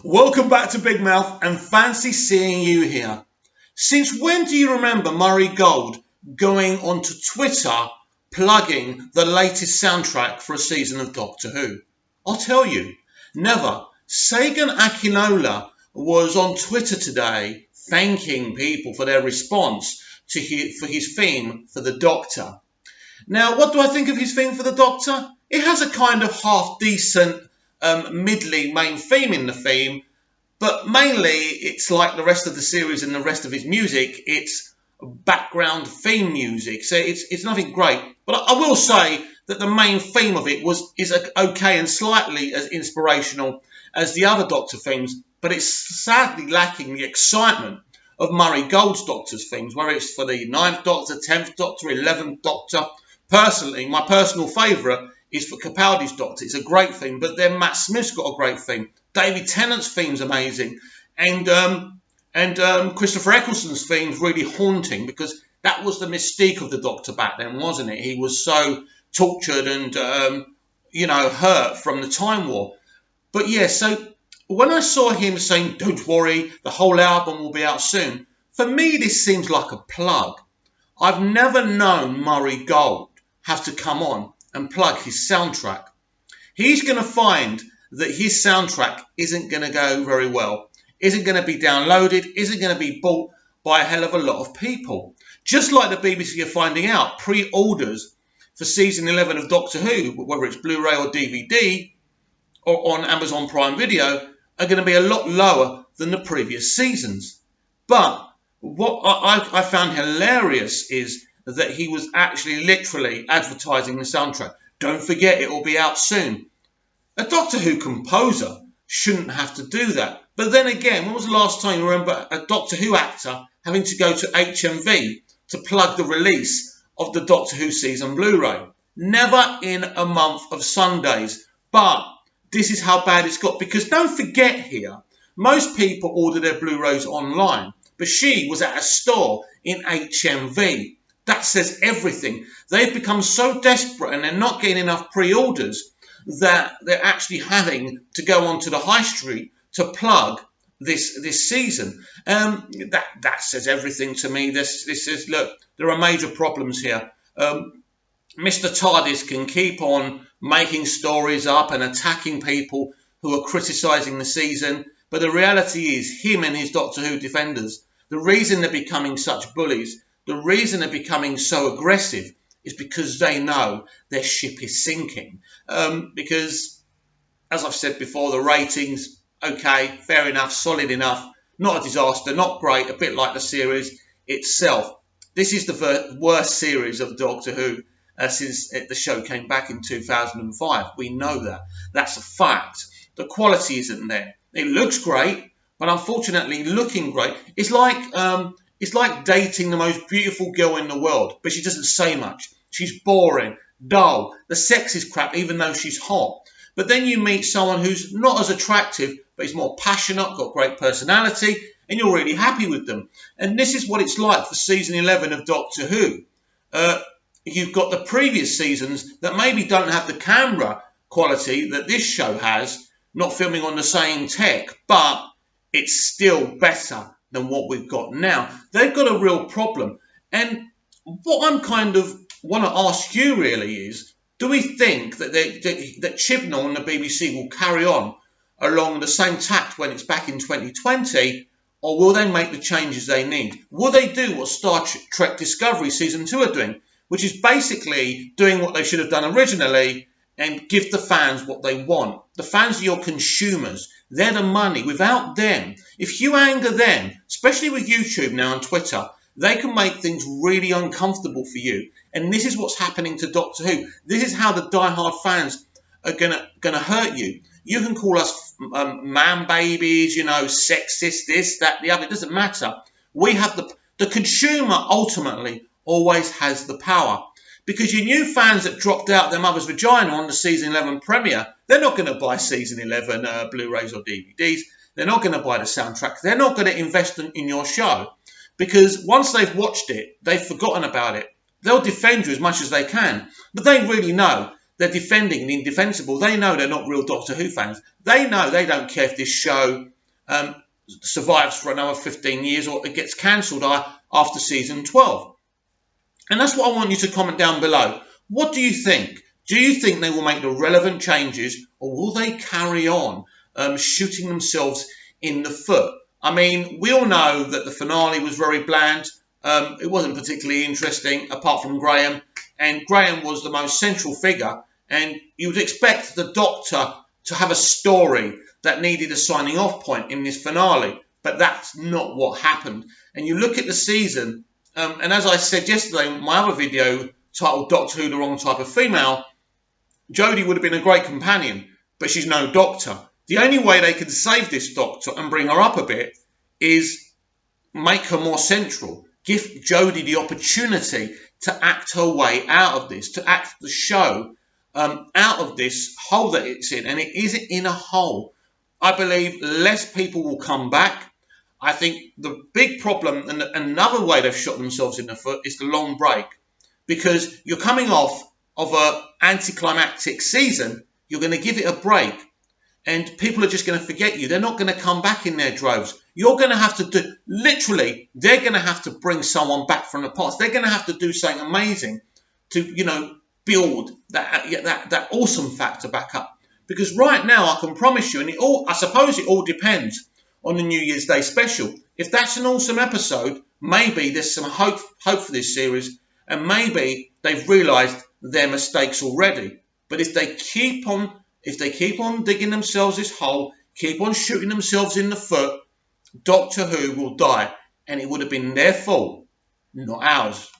Welcome back to Big Mouth and fancy seeing you here. Since when do you remember Murray Gold going onto Twitter plugging the latest soundtrack for a season of Doctor Who? I'll tell you, never. Sagan Akinola was on Twitter today thanking people for their response for his theme for the Doctor. Now, what do I think of his theme for the Doctor? It has a kind of half-decent, middling main theme in the theme, but mainly it's like the rest of the series and the rest of his music, it's background theme music, so it's nothing great. But I will say that the main theme of it is okay and slightly as inspirational as the other Doctor themes, but it's sadly lacking the excitement of Murray Gold's Doctor's themes, whether it's for the 9th Doctor, 10th Doctor, 11th Doctor. Personally, my personal favourite is for Capaldi's Doctor. It's a great theme, but then Matt Smith's got a great theme. David Tennant's theme's amazing, and Christopher Eccleston's theme's really haunting because that was the mystique of the Doctor back then, wasn't it? He was so tortured and hurt from the Time War. But yeah, so when I saw him saying, "Don't worry, the whole album will be out soon," for me this seems like a plug. I've never known Murray Gold have to come on and plug his soundtrack. He's going to find that his soundtrack isn't going to go very well, isn't going to be downloaded, isn't going to be bought by a hell of a lot of people. Just like the BBC are finding out, pre-orders for season 11 of Doctor Who, whether it's Blu-ray or DVD or on Amazon Prime Video, are going to be a lot lower than the previous seasons. But what I found hilarious is that he was actually literally advertising the soundtrack. Don't forget, it will be out soon. A Doctor Who composer shouldn't have to do that. But then again, when was the last time you remember a Doctor Who actor having to go to HMV to plug the release of the Doctor Who season Blu-ray? Never in a month of Sundays. But this is how bad it's got. Because don't forget here, most people order their Blu-rays online. But she was at a store in HMV. That says everything. They've become so desperate and they're not getting enough pre-orders that they're actually having to go onto the high street to plug this season. That says everything to me. This says, look, there are major problems here. Mr. TARDIS can keep on making stories up and attacking people who are criticising the season, but the reality is him and his Doctor Who defenders, the reason they're becoming such bullies, the reason they're becoming so aggressive is because they know their ship is sinking. Because, as I've said before, the ratings, okay, fair enough, solid enough, not a disaster, not great, a bit like the series itself. This is the worst series of Doctor Who since the show came back in 2005. We know that. That's a fact. The quality isn't there. It looks great, but unfortunately, looking great, it's like dating the most beautiful girl in the world, but she doesn't say much. She's boring, dull, the sex is crap even though she's hot. But then you meet someone who's not as attractive, but is more passionate, got great personality, and you're really happy with them. And this is what it's like for season 11 of Doctor Who. You've got the previous seasons that maybe don't have the camera quality that this show has, not filming on the same tech, but it's still better than what we've got now. They've got a real problem. And what I'm kind of want to ask you really is, do we think that Chibnall and the BBC will carry on along the same tact when it's back in 2020, or will they make the changes they need? Will they do what Star Trek Discovery Season 2 are doing, which is basically doing what they should have done originally and give the fans what they want? The fans are your consumers. They're the money. Without them, if you anger them, especially with YouTube now and Twitter, they can make things really uncomfortable for you. And this is what's happening to Doctor Who. This is how the diehard fans are gonna hurt you. You can call us man babies, sexist, this, that, the other. It doesn't matter. We have the consumer ultimately always has the power. Because your new fans that dropped out their mother's vagina on the season 11 premiere, they're not going to buy season 11 Blu-rays or DVDs. They're not going to buy the soundtrack. They're not going to invest in your show. Because once they've watched it, they've forgotten about it. They'll defend you as much as they can. But they really know they're defending the indefensible. They know they're not real Doctor Who fans. They know they don't care if this show survives for another 15 years or it gets cancelled after season 12. And that's what I want you to comment down below. What do you think? Do you think they will make the relevant changes, or will they carry on shooting themselves in the foot? I mean, we all know that the finale was very bland. It wasn't particularly interesting, apart from Graham. And Graham was the most central figure. And you would expect the Doctor to have a story that needed a signing off point in this finale. But that's not what happened. And you look at the season, and as I said yesterday in my other video titled Doctor Who, the Wrong Type of Female, Jodie would have been a great companion, but she's no Doctor. The only way they can save this Doctor and bring her up a bit is make her more central. Give Jodie the opportunity to act her way out of this, to act the show out of this hole that it's in. And it is in a hole. I believe less people will come back. I think the big problem, and another way they've shot themselves in the foot, is the long break. Because you're coming off of an anticlimactic season, you're going to give it a break. And people are just going to forget you. They're not going to come back in their droves. You're going to have to do, literally, they're going to have to bring someone back from the past. They're going to have to do something amazing to, build that awesome factor back up. Because right now, I can promise you, and I suppose it all depends on the New Year's Day special. If that's an awesome episode, maybe there's some hope for this series, and maybe they've realised their mistakes already. But if they keep on digging themselves this hole, keep on shooting themselves in the foot, Doctor Who will die, and it would have been their fault, not ours.